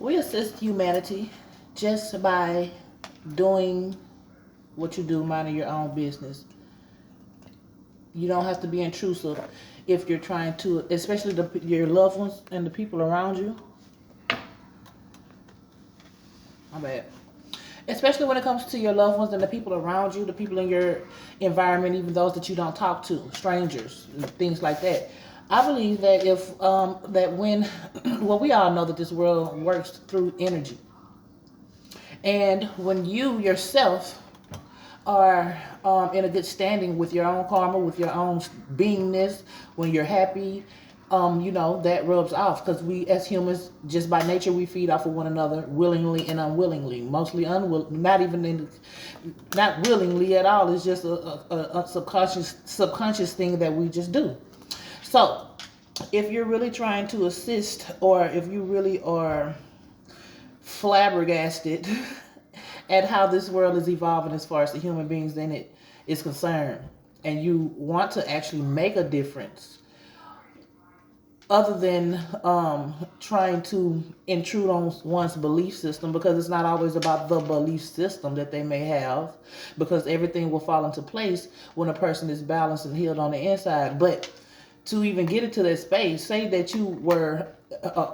We assist humanity just by doing what you do, minding your own business. You don't have to be intrusive if you're trying to, especially your loved ones and the people around you. My bad. Especially when it comes to your loved ones and the people around you, the people in your environment, even those that you don't talk to, strangers, things like that. I believe that if that when well, we all know that this world works through energy, and when you yourself are in a good standing with your own karma, with your own beingness, when you're happy, that rubs off because we as humans, just by nature, we feed off of one another willingly and unwillingly. Mostly unwilling, not willingly at all. It's just a subconscious thing that we just do. So, if you're really trying to assist, or if you really are flabbergasted at how this world is evolving as far as the human beings in it is concerned, and you want to actually make a difference other than trying to intrude on one's belief system, because it's not always about the belief system that they may have, because everything will fall into place when a person is balanced and healed on the inside. But to even get into that space, say that you were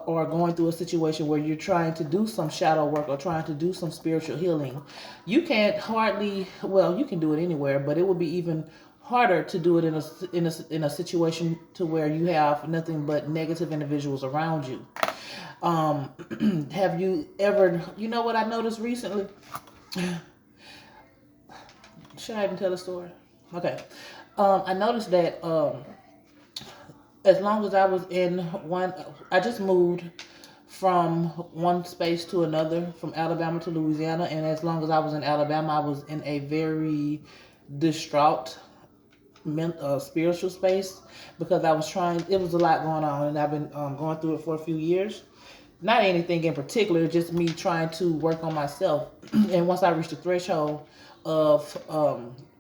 or going through a situation where you're trying to do some shadow work or trying to do some spiritual healing, you can't hardly, well, you can do it anywhere, but it would be even harder to do it in a situation to where you have nothing but negative individuals around you. Have you ever, you know what I noticed recently? Should I even tell the story? Okay. I noticed that as long as I was in one, I just moved from one space to another, from Alabama to Louisiana, and as long as I was in Alabama, I was in a very distraught spiritual space, because I was trying. It was a lot going on, and I've been going through it for a few years. Not anything in particular, just me trying to work on myself. And once I reached the threshold of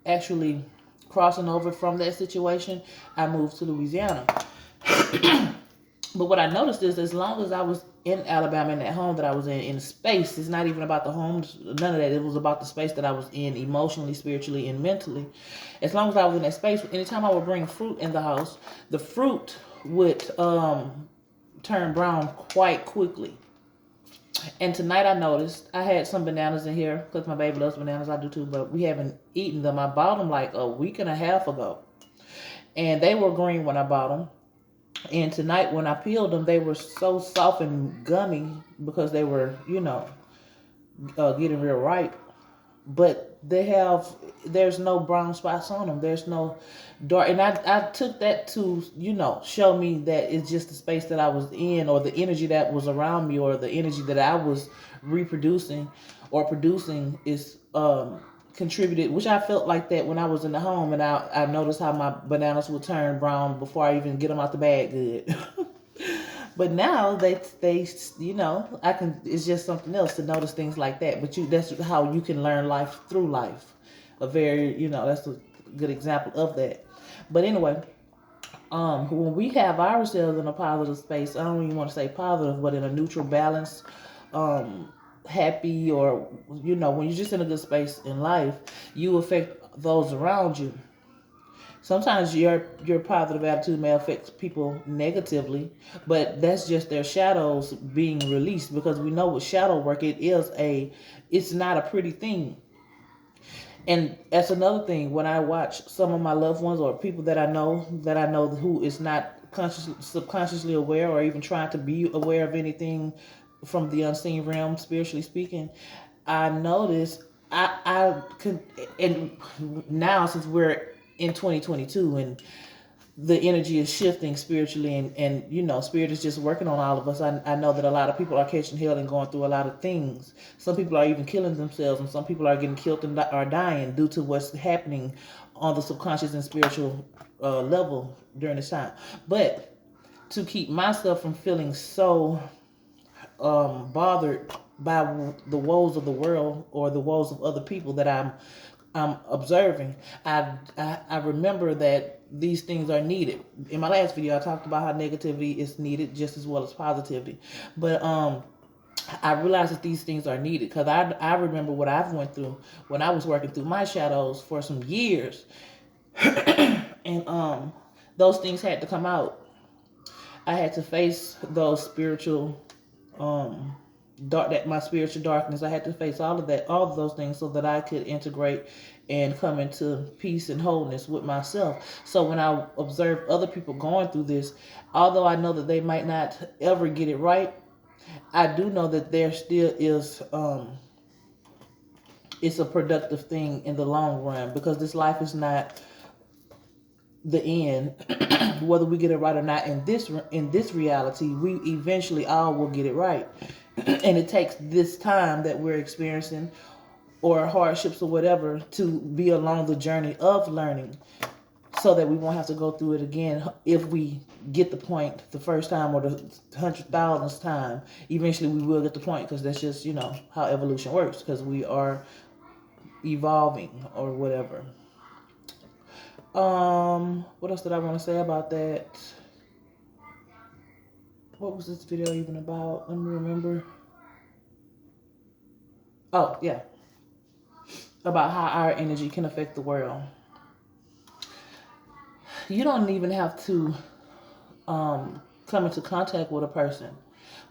actually crossing over from that situation, I moved to Louisiana. But what I noticed is, as long as I was in Alabama, in that home that I was in space, it's not even about the homes, none of that. It was about the space that I was in emotionally, spiritually, and mentally. As long as I was in that space, anytime I would bring fruit in the house, the fruit would turn brown quite quickly. And tonight I noticed I had some bananas in here because my baby loves bananas. I do too, but we haven't eaten them. I bought them like a week and a half ago, and they were green when I bought them. And tonight, when I peeled them, they were so soft and gummy because they were, getting real ripe. But there's no brown spots on them. There's no dark. And I took that to, show me that it's just the space that I was in, or the energy that was around me, or the energy that I was reproducing or producing is contributed, which I felt like that when I was in the home, and I noticed how my bananas would turn brown before I even get them out the bag good. But now they I can, it's just something else to notice things like that. But that's how you can learn life through life. A very, that's a good example of that. But anyway, when we have ourselves in a positive space, I don't even want to say positive, but in a neutral balance, happy, or when you're just in a good space in life, you affect those around you. Sometimes your positive attitude may affect people negatively, but that's just their shadows being released, because we know with shadow work, it's not a pretty thing. And that's another thing. When I watch some of my loved ones or people that I know who is not consciously, subconsciously aware, or even trying to be aware of anything from the unseen realm, spiritually speaking, I notice I could, and now since we're in 2022 and the energy is shifting spiritually, and spirit is just working on all of us. I know that a lot of people are catching hell and going through a lot of things. Some people are even killing themselves, and some people are getting killed and are dying due to what's happening on the subconscious and spiritual level during this time. But to keep myself from feeling so bothered by the woes of the world or the woes of other people that I'm observing, I remember that these things are needed. In my last video, I talked about how negativity is needed just as well as positivity. But I realized that these things are needed because I remember what I've went through when I was working through my shadows for some years, and those things had to come out. I had to face those spiritual um dark that my spiritual darkness. I had to face all of that, all of those things, so that I could integrate and come into peace and wholeness with myself. So when I observe other people going through this, although I know that they might not ever get it right, I do know that there still is it's a productive thing in the long run, because this life is not the end. Whether we get it right or not in this reality, we eventually all will get it right. And it takes this time that we're experiencing, or hardships or whatever, to be along the journey of learning, so that we won't have to go through it again. If we get the point the first time, or the 100,000th time, eventually we will get the point, because that's just, how evolution works, because we are evolving or whatever. What else did I want to say about that? What was this video even about? Let me remember. Oh, yeah. About how our energy can affect the world. You don't even have to come into contact with a person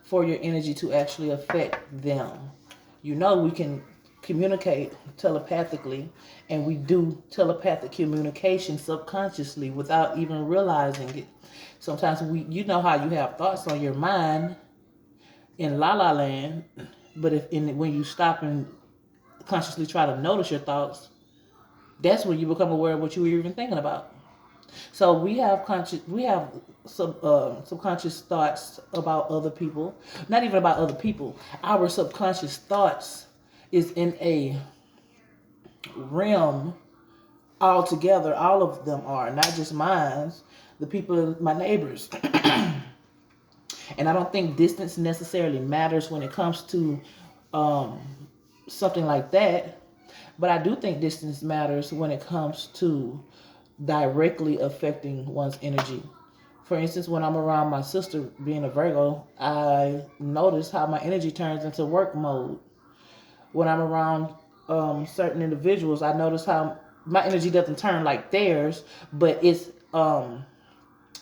for your energy to actually affect them. We can communicate telepathically, and we do telepathic communication subconsciously without even realizing it. Sometimes how you have thoughts on your mind in la la land, but when you stop and consciously try to notice your thoughts, that's when you become aware of what you were even thinking about. So we have subconscious thoughts about other people. Not even about other people. Our subconscious thoughts is in a realm altogether. All of them are, not just mine. The people, my neighbors. And I don't think distance necessarily matters when it comes to um, something like that. But I do think distance matters when it comes to directly affecting one's energy. For instance, when I'm around my sister, being a Virgo, I notice how my energy turns into work mode. When I'm around certain individuals, I notice how my energy doesn't turn like theirs, but it's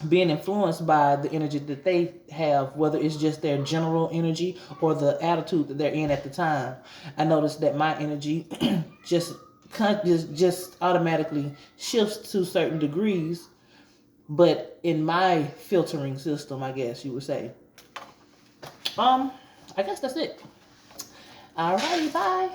being influenced by the energy that they have, whether it's just their general energy or the attitude that they're in at the time. I notice that my energy just just automatically shifts to certain degrees, but in my filtering system, I guess you would say. I guess that's it. Alrighty, bye.